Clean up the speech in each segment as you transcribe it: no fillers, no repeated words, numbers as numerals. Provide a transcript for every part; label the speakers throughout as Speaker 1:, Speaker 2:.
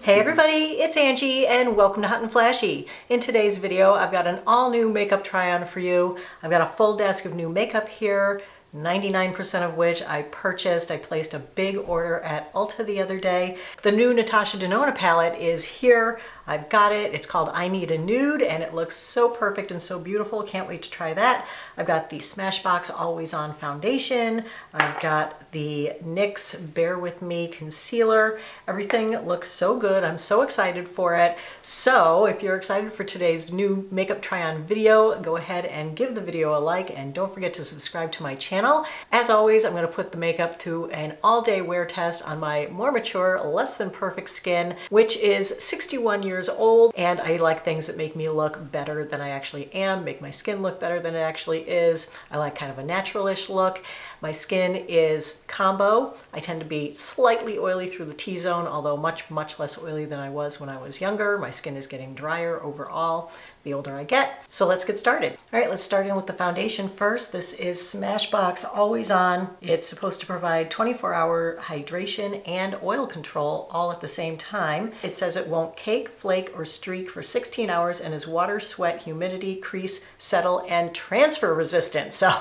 Speaker 1: Hey everybody, it's Angie and welcome to Hot and Flashy. In today's video, I've got an all new makeup try on for you. I've got a full desk of new makeup here, 99% of which I purchased. I placed a big order at Ulta the other day. The new Natasha Denona palette is here. I've got it. It's called I Need a Nude and it looks so perfect and so beautiful. Can't wait to try that. I've got the Smashbox Always On foundation. I've got the NYX Bear With Me concealer. Everything looks so good. I'm so excited for it. So if you're excited for today's new makeup try on video, go ahead and give the video a like and don't forget to subscribe to my channel. As always, I'm going to put the makeup to an all-day wear test on my more mature, less than perfect skin, which is 61 years old, and I like things that make me look better than I actually am, make my skin look better than it actually is. I like kind of a natural-ish look. My skin is combo. I tend to be slightly oily through the T-zone, although much less oily than I was when I was younger. My skin is getting drier overall the older I get. So let's get started. All right, let's start in with the foundation first. This is Smashbox Always On. It's supposed to provide 24-hour hydration and oil control all at the same time. It says it won't cake, flake, or streak for 16 hours and is water, sweat, humidity, crease, settle, and transfer resistant. So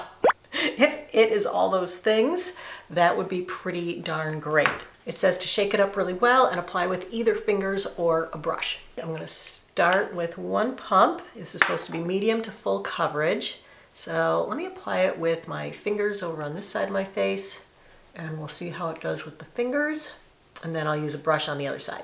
Speaker 1: if it is all those things, that would be pretty darn great. It says to shake it up really well and apply with either fingers or a brush. I'm going to start with one pump. This is supposed to be medium to full coverage. So let me apply it with my fingers over on this side of my face and we'll see how it does with the fingers. And then I'll use a brush on the other side.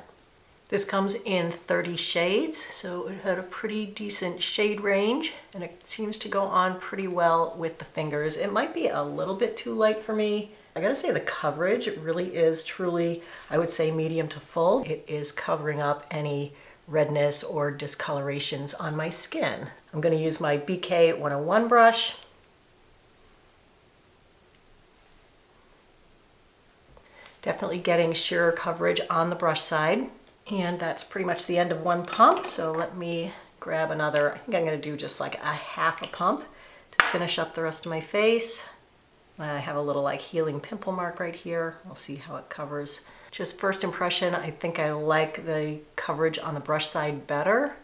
Speaker 1: This comes in 30 shades, so it had a pretty decent shade range and it seems to go on pretty well with the fingers. It might be a little bit too light for me. I gotta say the coverage really is truly, I would say medium to full. It is covering up any redness or discolorations on my skin. I'm gonna use my BK 101 brush. Definitely getting sheer coverage on the brush side. And that's pretty much the end of one pump. So let me grab another, I think I'm gonna do just like a half a pump to finish up the rest of my face. I have a little like healing pimple mark right here. We'll see how it covers. Just first impression, I think I like the coverage on the brush side better.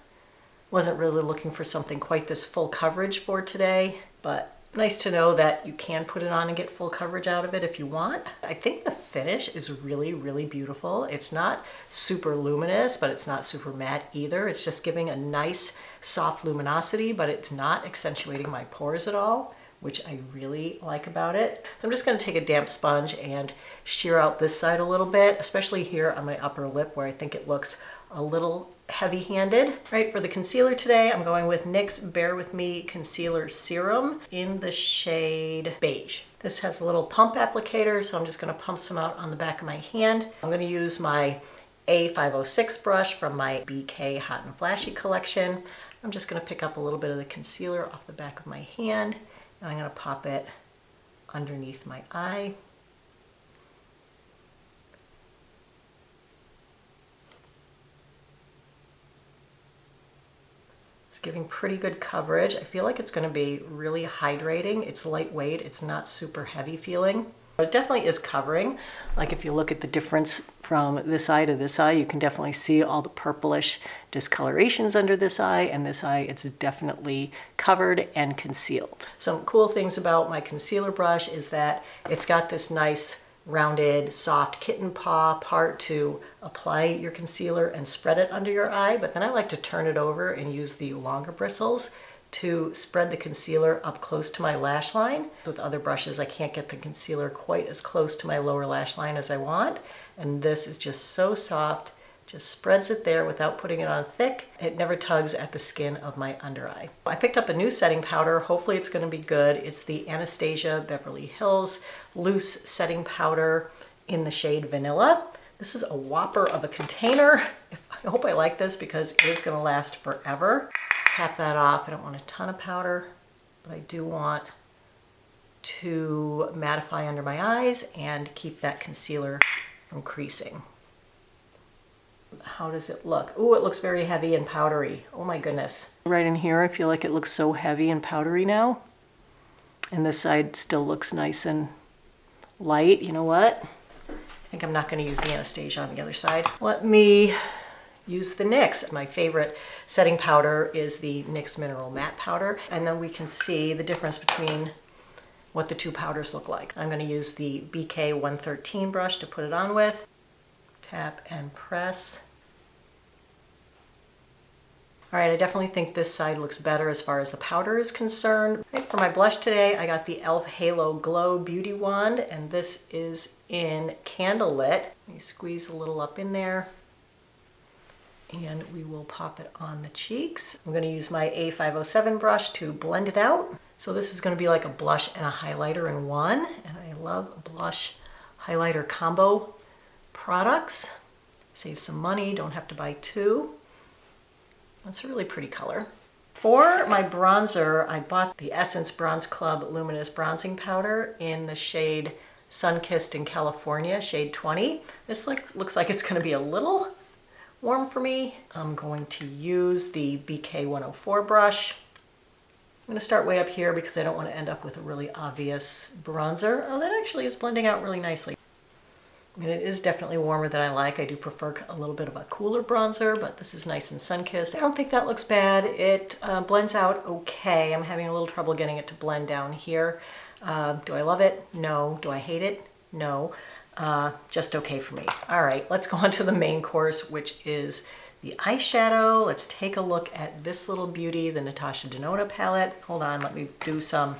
Speaker 1: Wasn't really looking for something quite this full coverage for today, but nice to know that you can put it on and get full coverage out of it if you want. I think the finish is really beautiful. It's not super luminous, but it's not super matte either. It's just giving a nice soft luminosity, but it's not accentuating my pores at all, which I really like about it. So I'm just gonna take a damp sponge and shear out this side a little bit, especially here on my upper lip where I think it looks a little heavy-handed. Right, for the concealer today, I'm going with NYX Bear With Me Concealer Serum in the shade Beige. This has a little pump applicator, so I'm just gonna pump some out on the back of my hand. I'm gonna use my A506 brush from my BK Hot and Flashy collection. I'm just gonna pick up a little bit of the concealer off the back of my hand, and I'm gonna pop it underneath my eye. It's giving pretty good coverage. I feel like it's gonna be really hydrating. It's lightweight, it's not super heavy feeling. But it definitely is covering. Like if you look at the difference from this eye to this eye, you can definitely see all the purplish discolorations under this eye, and this eye, it's definitely covered and concealed. Some cool things about my concealer brush is that it's got this nice rounded, soft kitten paw part to apply your concealer and spread it under your eye, but then I like to turn it over and use the longer bristles to spread the concealer up close to my lash line. With other brushes, I can't get the concealer quite as close to my lower lash line as I want, and this is just so soft, just spreads it there without putting it on thick. It never tugs at the skin of my under eye. I picked up a new setting powder. Hopefully it's gonna be good. It's the Anastasia Beverly Hills Loose Setting Powder in the shade Vanilla. This is a whopper of a container. I hope I like this because it is gonna last forever. Tap that off. I don't want a ton of powder, but I do want to mattify under my eyes and keep that concealer from creasing. How does it look? Oh, it looks very heavy and powdery. Oh my goodness. Right in here, I feel like it looks so heavy and powdery now. And this side still looks nice and light. You know what? I think I'm not going to use the Anastasia on the other side. Let me use the NYX. My favorite setting powder is the NYX Mineral Matte Powder. And then we can see the difference between what the two powders look like. I'm going to use the BK 113 brush to put it on with. Tap and press. All right, I definitely think this side looks better as far as the powder is concerned. Right, for my blush today, I got the e.l.f. Halo Glow Beauty Wand, and this is in Candlelit. Let me squeeze a little up in there, and we will pop it on the cheeks. I'm gonna use my A507 brush to blend it out. So this is gonna be like a blush and a highlighter in one, and I love blush highlighter combo products. Save some money, don't have to buy two. That's a really pretty color. For my bronzer, I bought the Essence Bronze Club Luminous Bronzing Powder in the shade Sunkissed in California, shade 20. This looks like it's gonna be a little warm for me. I'm going to use the BK 104 brush. I'm gonna start way up here because I don't wanna end up with a really obvious bronzer. Oh, that actually is blending out really nicely. I mean, it is definitely warmer than I like. I do prefer a little bit of a cooler bronzer, but this is nice and sun-kissed. I don't think that looks bad. It blends out okay. I'm having a little trouble getting it to blend down here. Do I love it? No. Do I hate it? No. Just okay for me. All right, let's go on to the main course, which is the eyeshadow. Let's take a look at this little beauty, the Natasha Denona palette. Hold on, let me do some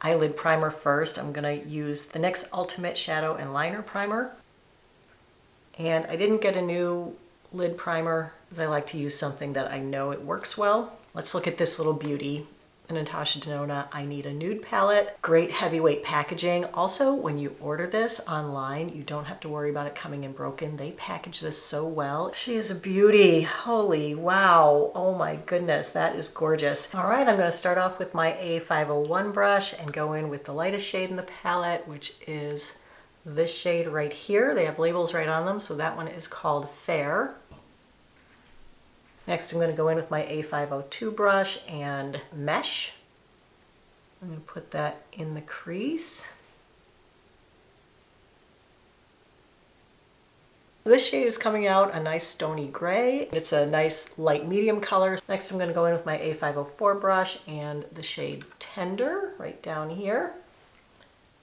Speaker 1: eyelid primer first. I'm gonna use the NYX Ultimate Shadow and Liner Primer. And I didn't get a new lid primer because I like to use something that I know it works well. Let's look at this little beauty, the Natasha Denona I Need a Nude palette. Great heavyweight packaging. Also, when you order this online, you don't have to worry about it coming in broken. They package this so well. She is a beauty. Holy wow. Oh my goodness, that is gorgeous. All right, I'm going to start off with my A501 brush and go in with the lightest shade in the palette, which is this shade right here. They have labels right on them, so that one is called Fair. Next, I'm going to go in with my A502 brush and Mesh. I'm going to put that in the crease. This shade is coming out a nice stony gray. It's a nice light medium color. Next, I'm going to go in with my A504 brush and the shade Tender right down here.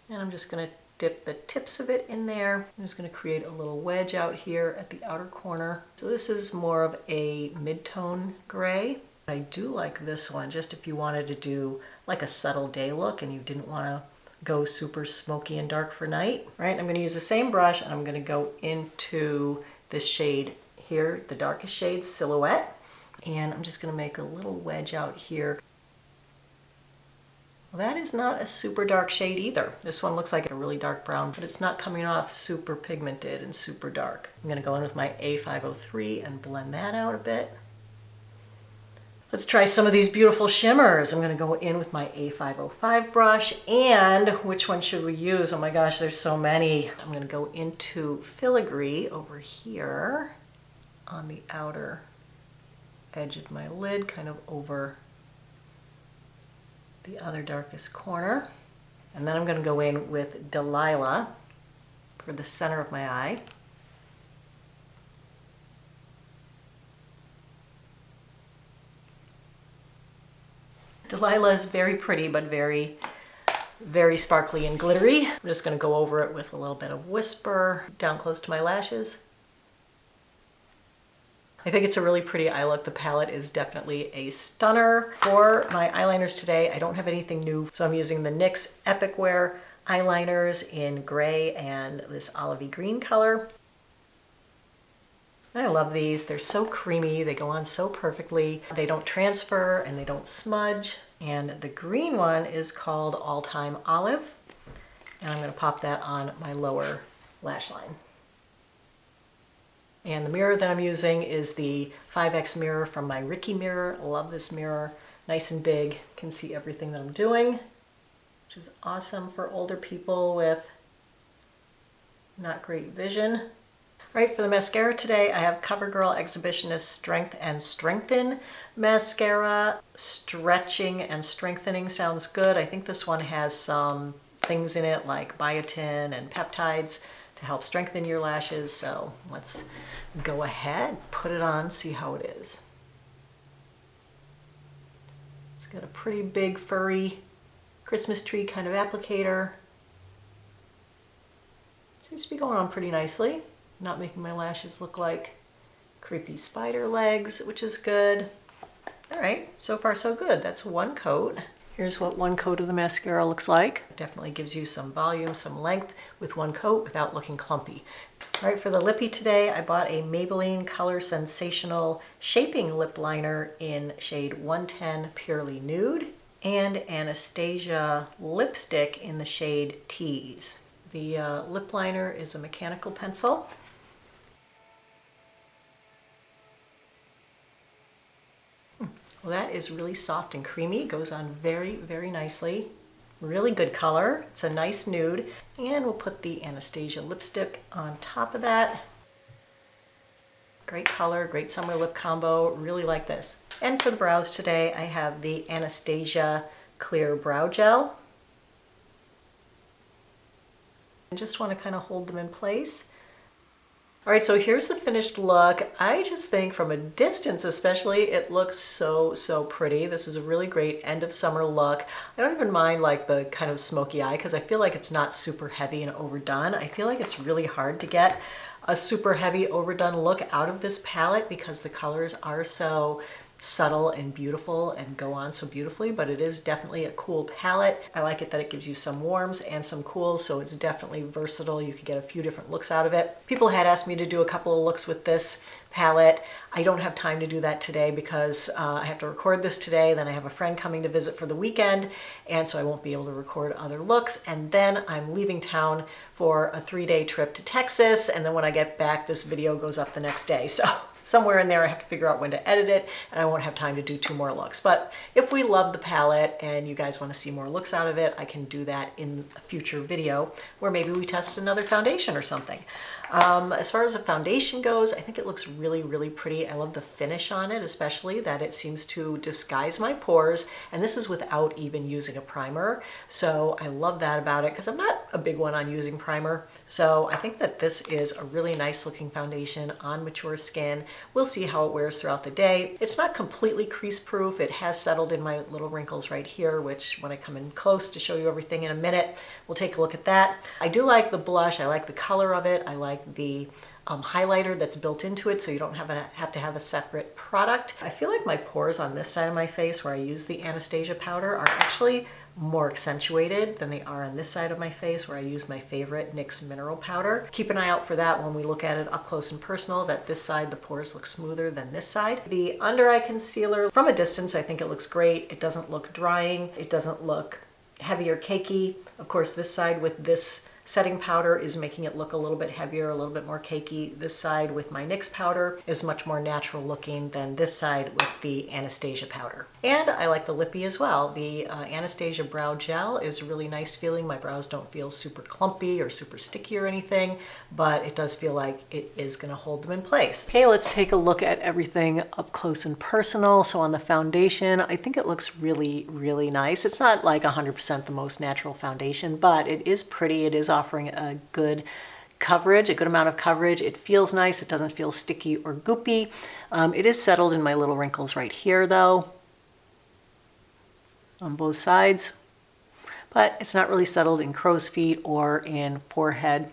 Speaker 1: And I'm just going to dip the tips of it in there. I'm just going to create a little wedge out here at the outer corner. So this is more of a mid-tone gray. I do like this one, just if you wanted to do like a subtle day look and you didn't want to go super smoky and dark for night. Right, I'm going to use the same brush and I'm going to go into this shade here, the darkest shade, Silhouette. And I'm just going to make a little wedge out here. Well, that is not a super dark shade either. This one looks like a really dark brown, but it's not coming off super pigmented and super dark. I'm gonna go in with my A503 and blend that out a bit. Let's try some of these beautiful shimmers. I'm gonna go in with my A505 brush, and which one should we use? Oh my gosh, there's so many. I'm gonna go into Filigree over here on the outer edge of my lid, kind of over the other darkest corner. And then I'm going to go in with Delilah for the center of my eye. Delilah is very pretty, but very, very sparkly and glittery. I'm just going to go over it with a little bit of Whisper down close to my lashes. I think it's a really pretty eye look. The palette is definitely a stunner. For my eyeliners today, I don't have anything new, so I'm using the NYX Epic Wear eyeliners in gray and this olivey green color. I love these. They're so creamy. They go on so perfectly. They don't transfer and they don't smudge. And the green one is called All Time Olive. And I'm going to pop that on my lower lash line. And the mirror that I'm using is the 5X mirror from my Ricky mirror. Love this mirror. Nice and big. Can see everything that I'm doing, which is awesome for older people with not great vision. Right, for the mascara today, I have CoverGirl Exhibitionist Strength and Strengthen mascara. Stretching and strengthening sounds good. I think this one has some things in it like biotin and peptides to help strengthen your lashes. So let's go ahead, put it on, see how it is. It's got a pretty big furry Christmas tree kind of applicator. Seems to be going on pretty nicely. Not making my lashes look like creepy spider legs, which is good. All right, so far so good. That's one coat. Here's what one coat of the mascara looks like. It definitely gives you some volume, some length with one coat without looking clumpy. All right, for the lippy today, I bought a Maybelline Color Sensational Shaping Lip Liner in shade 110 Purely Nude and Anastasia lipstick in the shade Tease. The lip liner is a mechanical pencil. Well, that is really soft and creamy. It goes on very, very nicely. Really good color. It's a nice nude. And we'll put the Anastasia lipstick on top of that. Great color, great summer lip combo. Really like this. And for the brows today, I have the Anastasia Clear Brow Gel. I just want to kind of hold them in place. All right, so here's the finished look. I just think from a distance especially, it looks so, so pretty. This is a really great end of summer look. I don't even mind like the kind of smoky eye because I feel like it's not super heavy and overdone. I feel like it's really hard to get a super heavy overdone look out of this palette because the colors are so subtle and beautiful and go on so beautifully, but it is definitely a cool palette. I like it that it gives you some warms and some cools, so it's definitely versatile. You could get a few different looks out of it. People had asked me to do a couple of looks with this palette. I don't have time to do that today because I have to record this today, then I have a friend coming to visit for the weekend, and so I won't be able to record other looks, and then I'm leaving town for a 3-day trip to Texas, and then when I get back, this video goes up the next day. So somewhere in there I have to figure out when to edit it, and I won't have time to do 2 more looks. But if we love the palette and you guys want to see more looks out of it, I can do that in a future video where maybe we test another foundation or something. As far as the foundation goes, I think it looks really, really pretty. I love the finish on it, especially that it seems to disguise my pores, and this is without even using a primer. So I love that about it because I'm not a big one on using primer. So I think that this is a really nice looking foundation on mature skin. We'll see how it wears throughout the day. It's not completely crease proof. It has settled in my little wrinkles right here, which when I come in close to show you everything in a minute, we'll take a look at that. I do like the blush. I like the color of it. I like the highlighter that's built into it, so you don't have to have a separate product. I feel like my pores on this side of my face where I use the Anastasia powder are actually more accentuated than they are on this side of my face where I use my favorite NYX mineral powder. Keep an eye out for that when we look at it up close and personal, that this side the pores look smoother than this side. The under eye concealer, from a distance I think it looks great. It doesn't look drying. It doesn't look heavy or cakey. Of course this side with this setting powder is making it look a little bit heavier, a little bit more cakey. This side with my NYX powder is much more natural looking than this side with the Anastasia powder. And I like the lippy as well. The Anastasia Brow Gel is really nice feeling. My brows don't feel super clumpy or super sticky or anything, but it does feel like it is gonna hold them in place. Okay, let's take a look at everything up close and personal. So on the foundation, I think it looks really, really nice. It's not like 100% the most natural foundation, but it is pretty. It is offering a good coverage, a good amount of coverage. It feels nice. It doesn't feel sticky or goopy. It is settled in my little wrinkles right here though, on both sides, but it's not really settled in crow's feet or in forehead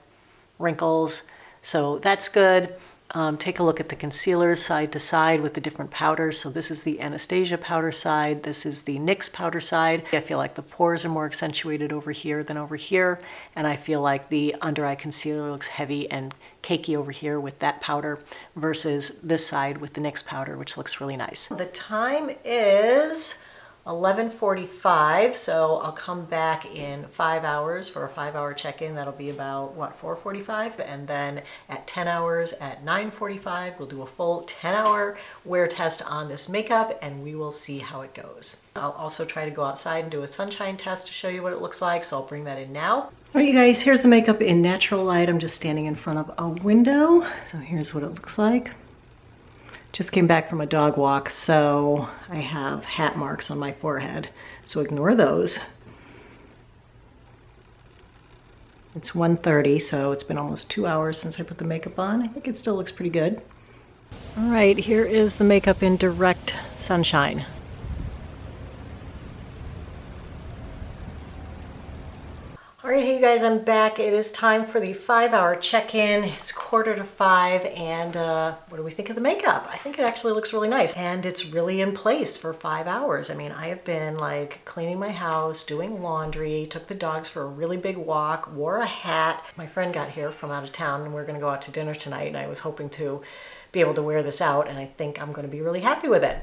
Speaker 1: wrinkles. So that's good. Take a look at the concealers side to side with the different powders. So this is the Anastasia powder side. This is the NYX powder side. I feel like the pores are more accentuated over here than over here. And I feel like the under eye concealer looks heavy and cakey over here with that powder versus this side with the NYX powder, which looks really nice. The time is 11:45, so I'll come back in 5 hours for a 5-hour check-in. That'll be about, what, 4:45? And then at 10 hours at 9:45, we'll do a full 10-hour wear test on this makeup, and we will see how it goes. I'll also try to go outside and do a sunshine test to show you what it looks like, so I'll bring that in now. All right, you guys, here's the makeup in natural light. I'm just standing in front of a window, so here's what it looks like. Just came back from a dog walk, so I have hat marks on my forehead, so ignore those. It's 1:30, so it's been almost 2 hours since I put the makeup on. I think it still looks pretty good. All right, here is the makeup in direct sunshine. All right, hey you guys, I'm back. It is time for the 5-hour check-in. It's 4:45, and what do we think of the makeup? I think it actually looks really nice, and it's really in place for 5 hours. I mean, I have been like cleaning my house, doing laundry, took the dogs for a really big walk, wore a hat. My friend got here from out of town, and we're gonna go out to dinner tonight, and I was hoping to be able to wear this out, and I think I'm gonna be really happy with it.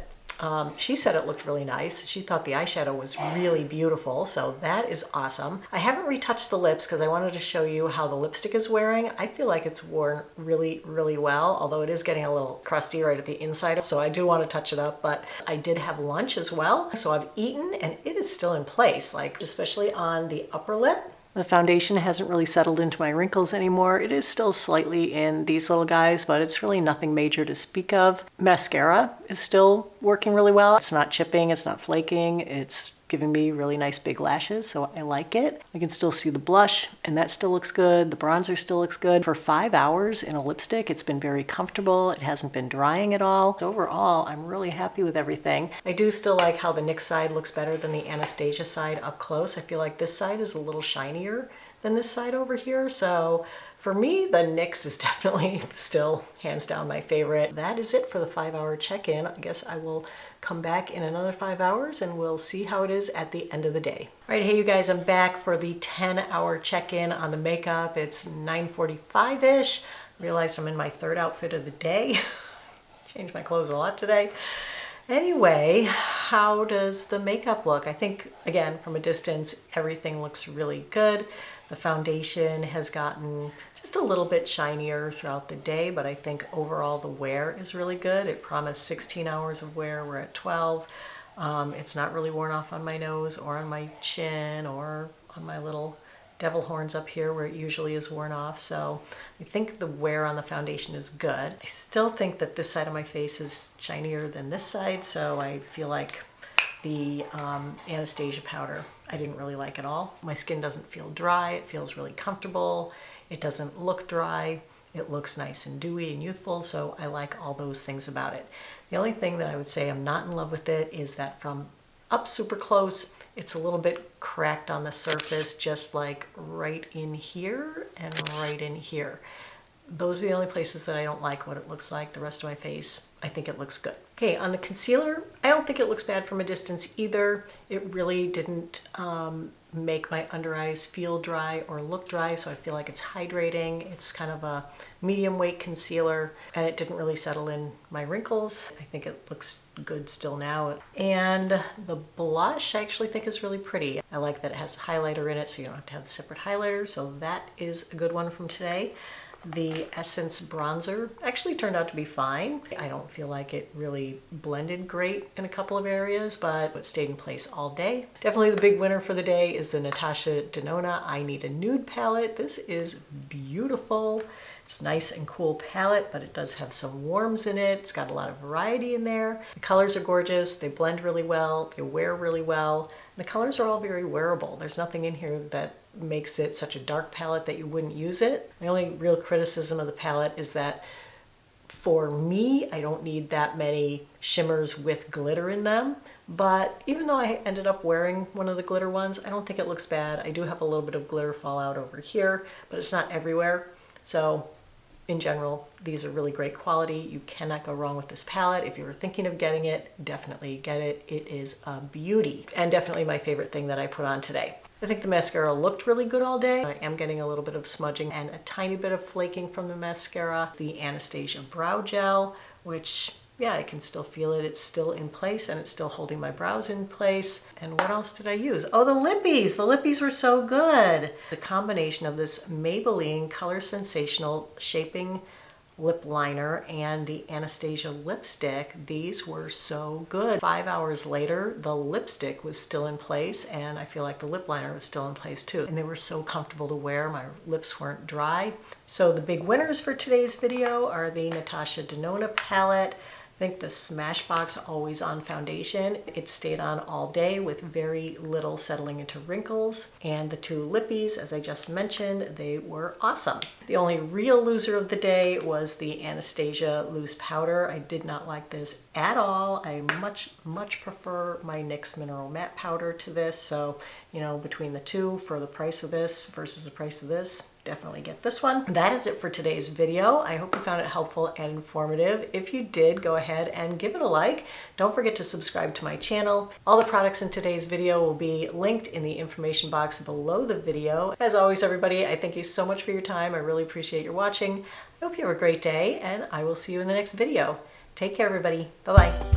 Speaker 1: She said it looked really nice. She thought the eyeshadow was really beautiful, so that is awesome. I haven't retouched the lips because I wanted to show you how the lipstick is wearing. I feel like it's worn really, really well, although it is getting a little crusty right at the inside, so I do want to touch it up. But I did have lunch as well, so I've eaten and it is still in place, like especially on the upper lip. The foundation hasn't really settled into my wrinkles anymore. It is still slightly in these little guys, but it's really nothing major to speak of. Mascara is still working really well. It's not chipping, it's not flaking, it's giving me really nice big lashes, so I like it. I can still see the blush, and that still looks good. The bronzer still looks good. For 5 hours in a lipstick, it's been very comfortable. It hasn't been drying at all. So overall, I'm really happy with everything. I do still like how the NYX side looks better than the Anastasia side up close. I feel like this side is a little shinier than this side over here. So for me, the NYX is definitely still hands down my favorite. That is it for the 5-hour check-in. I guess I will come back in another 5 hours and we'll see how it is at the end of the day. All right, hey you guys, I'm back for the 10-hour check-in on the makeup. It's 9:45-ish. Realized I'm in my third outfit of the day. Changed my clothes a lot today. Anyway, how does the makeup look? I think, again, from a distance, everything looks really good. The foundation has gotten just a little bit shinier throughout the day, but I think overall the wear is really good. It promised 16 hours of wear. We're at 12. It's not really worn off on my nose or on my chin or on my little devil horns up here where it usually is worn off. So I think the wear on the foundation is good. I still think that this side of my face is shinier than this side, so I feel like the Anastasia powder I didn't really like at all. My skin doesn't feel dry. It feels really comfortable. It doesn't look dry. It looks nice and dewy and youthful, so I like all those things about it. The only thing that I would say I'm not in love with it is that from up super close, it's a little bit cracked on the surface, just like right in here and right in here. Those are the only places that I don't like what it looks like. The rest of my face, I think it looks good. Okay, on the concealer, I don't think it looks bad from a distance either. It really didn't make my under eyes feel dry or look dry, so I feel like it's hydrating. It's kind of a medium weight concealer, and it didn't really settle in my wrinkles. I think it looks good still now. And the blush I actually think is really pretty. I like that it has a highlighter in it, so you don't have to have the separate highlighter, so that is a good one from today. The Essence bronzer actually turned out to be fine. I don't feel like it really blended great in a couple of areas, but it stayed in place all day. Definitely the big winner for the day is the Natasha Denona I Need a Nude palette. This is beautiful. It's a nice and cool palette, but it does have some warms in it. It's got a lot of variety in there. The colors are gorgeous. They blend really well. They wear really well. The colors are all very wearable. There's nothing in here that makes it such a dark palette that you wouldn't use it. My only real criticism of the palette is that for me, I don't need that many shimmers with glitter in them. But even though I ended up wearing one of the glitter ones, I don't think it looks bad. I do have a little bit of glitter fallout over here, but it's not everywhere. So in general, these are really great quality. You cannot go wrong with this palette. If you were thinking of getting it, definitely get it. It is a beauty, and definitely my favorite thing that I put on today. I think the mascara looked really good all day. I am getting a little bit of smudging and a tiny bit of flaking from the mascara. The Anastasia brow gel, which, yeah, I can still feel it. It's still in place and it's still holding my brows in place. And what else did I use? Oh, the lippies. The lippies were so good. The combination of this Maybelline Color Sensational Shaping lip liner and the Anastasia lipstick, these were so good. 5 hours later, the lipstick was still in place, and I feel like the lip liner was still in place too. And they were so comfortable to wear. My lips weren't dry. So the big winners for today's video are the Natasha Denona palette, I think the Smashbox Always On Foundation, it stayed on all day with very little settling into wrinkles. And the two lippies, as I just mentioned, they were awesome. The only real loser of the day was the Anastasia Loose Powder. I did not like this at all. I much prefer my NYX Mineral Matte Powder to this. So, you know, between the two, for the price of this versus the price of this, definitely get this one. That is it for today's video. I hope you found it helpful and informative. If you did, go ahead and give it a like. Don't forget to subscribe to my channel. All the products in today's video will be linked in the information box below the video. As always, everybody, I thank you so much for your time. I really appreciate your watching. I hope you have a great day, and I will see you in the next video. Take care, everybody. Bye-bye.